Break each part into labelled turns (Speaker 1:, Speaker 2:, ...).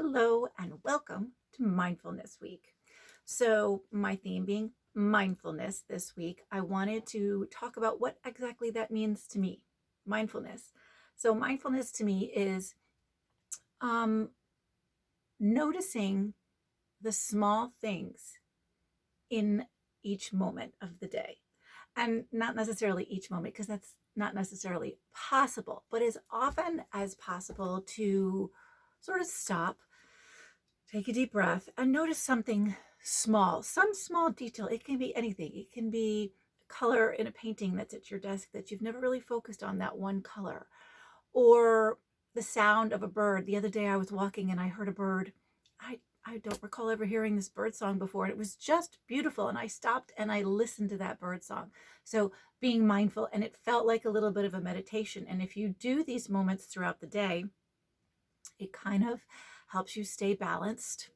Speaker 1: Hello and welcome to Mindfulness Week. So, my theme being mindfulness this week, I wanted to talk about what exactly that means to me. Mindfulness. So, mindfulness to me is um, noticing the small things in each moment of the day. And not necessarily each moment, because that's not necessarily possible, but as often as possible to sort of stop, take a deep breath, and notice something small, some small detail. It can be anything. It can be color in a painting that's at your desk that you've never really focused on that one color, or the sound of a bird. The other day I was walking and I heard a bird. I don't recall ever hearing this bird song before, and it was just beautiful. And I stopped and I listened to that bird song. So being mindful, and it felt like a little bit of a meditation. And if you do these moments throughout the day, it kind of helps you stay balanced,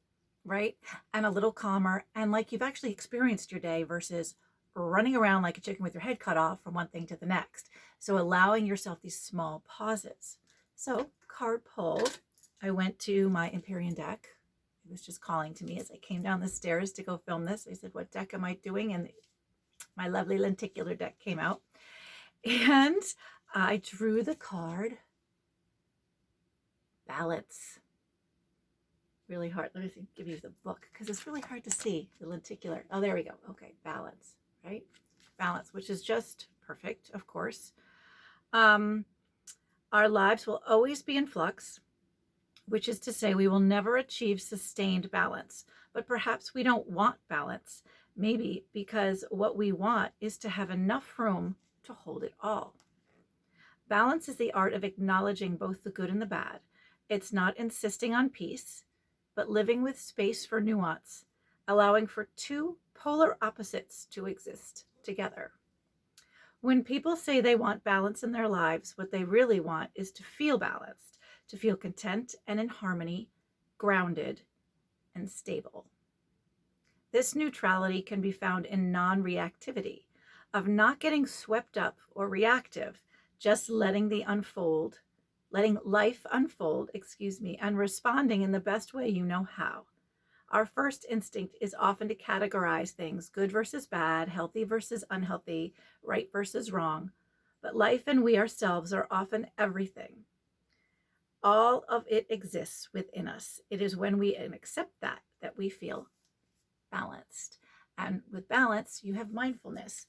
Speaker 1: right? And a little calmer, and like you've actually experienced your day versus running around like a chicken with your head cut off from one thing to the next. So allowing yourself these small pauses. So card pull, I went to my Empyrean deck. It was just calling to me as I came down the stairs to go film this. I said, what deck am I doing? And my lovely lenticular deck came out. And I drew the card Balance. Really hard. Let me see, give you the book because it's really hard to see the lenticular. Oh, there we go. Okay, balance, right? Balance, which is just perfect, of course. Our lives will always be in flux, which is to say we will never achieve sustained balance. But perhaps we don't want balance, maybe because what we want is to have enough room to hold it all. Balance is the art of acknowledging both the good and the bad. It's not insisting on peace, but living with space for nuance, allowing for two polar opposites to exist together. When people say they want balance in their lives, what they really want is to feel balanced, to feel content and in harmony, grounded and stable. This neutrality can be found in non-reactivity, of not getting swept up or reactive, just letting life unfold, and responding in the best way you know how. Our first instinct is often to categorize things, good versus bad, healthy versus unhealthy, right versus wrong. But life and we ourselves are often everything. All of it exists within us. It is when we accept that we feel balanced. And with balance, you have mindfulness.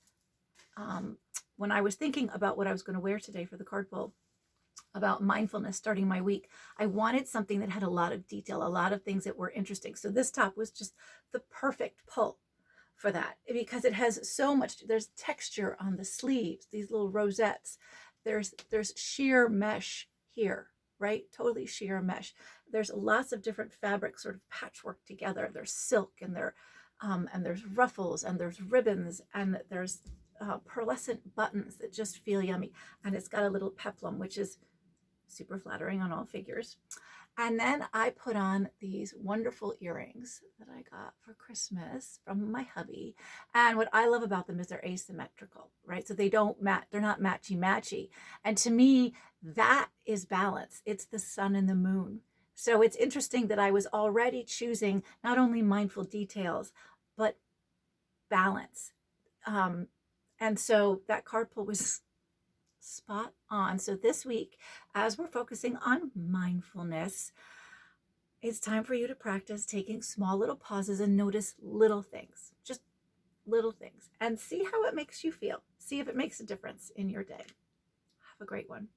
Speaker 1: When I was thinking about what I was going to wear today for the card pull, about mindfulness starting my week, I wanted something that had a lot of detail, a lot of things that were interesting. So this top was just the perfect pull for that because it has so much. There's texture on the sleeves, these little rosettes. There's sheer mesh here, right? Totally sheer mesh. There's lots of different fabrics sort of patchwork together. There's silk and there's ruffles and there's ribbons and there's pearlescent buttons that just feel yummy. And it's got a little peplum, which is super flattering on all figures. And then I put on these wonderful earrings that I got for Christmas from my hubby. And what I love about them is they're asymmetrical, right? So they don't they're not matchy-matchy. And to me, that is balance. It's the sun and the moon. So it's interesting that I was already choosing not only mindful details, but balance. And so that card pull was spot on. So this week, as we're focusing on mindfulness, it's time for you to practice taking small little pauses and notice little things, just little things, and see how it makes you feel. See if it makes a difference in your day. Have a great one.